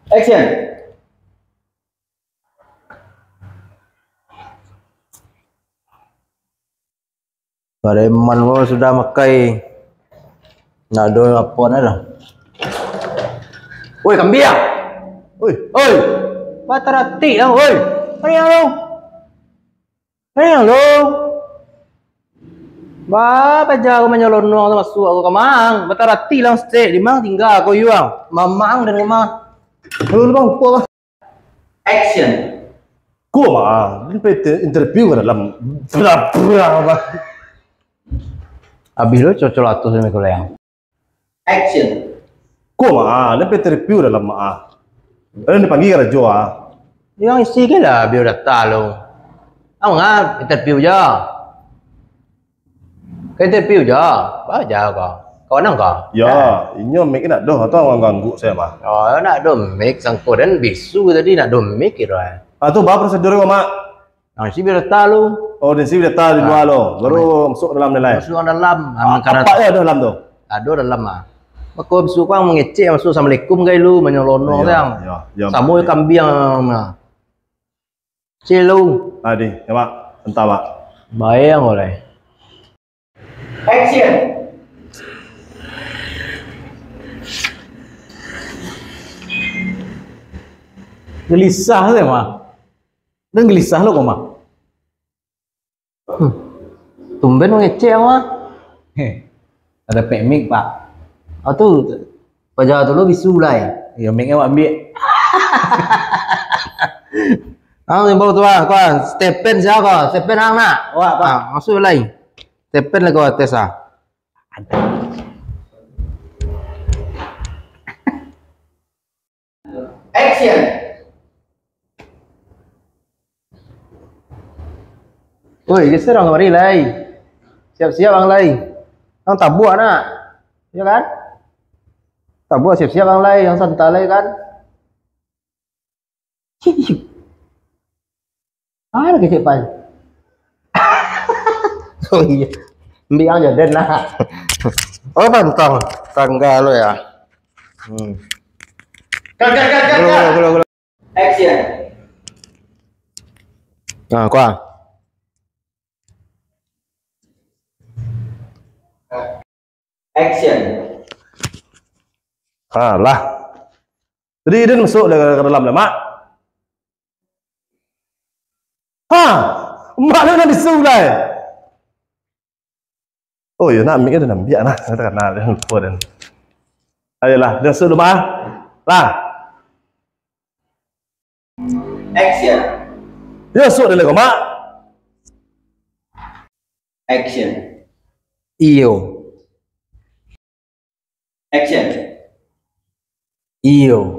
Action. Pareman mo sudah makai. Nado apa dah. Woi kambing. Woi. Batarati ah woi. Apa yang lo? Ba, paja aku menyelonong masuk aku kemang. Batarati lang stay di mang tinggal aku yuang. Mamang dan kemang. Lu bang, gua. Action. Gua ini interview kan dalam berapa? Abis lo cocol atuh sama kuliah. Action. Gua ini interview dalam ini dipanggil kan Joa. Yang isi ke lah biar datang lo. Ang nga interview aja. Ke interview aja. Apa aja kau? Kau nang kau? Ya, ini make nak doh atau orang ganggu saya mah. Oh, nak do make sangko dan bisu tadi nak do make kira. Atau apa prosedur kau mak? Ang isi biar datang lo. Oh, di sini datang di luar lo, baru masuk dalam nilai. Masuk dalam. Apa ya dalam tu? Ada dalam ah. Maka bisu kau mengecek masuk assalamualaikum gay lu menyelonong yang. Ya. Samu kambing mah. Cilu. Adi, ya mak, entah mak. Bayang oleh. Action. Gelisah sih mah. Dan gelisah lo kok mah. Tumben ngecek mah. Ada pemik pak. Atuh paja tu lo bisu lah. Ya miknya ambil. Timbul tu kau stepen siapa kau? Stepen ang nak. Wah pak. Masuk lain. Stepen lah kau tes ah. Action. Woi, geser orang kemari lai. Siap-siap orang lai. Orang tabuak nak. Ya kan? Tabuak siap-siap orang lai, yang santai lai kan? Ada kecil pan. Oh iya. Ambil aja den lah. Oh pantang tangga lo ya. Cut. Action. Nah, kuah. Action. Lah. Jadi dia masuk ke dalam lemak. Mana nak disulai? Oh ya nak mikir dan biar nak karena dia lupa dan. Ayolah, dia masuk rumah. Lah. Action. Dia masuk dalam rumah. Action. Iyo. Action. Iyo.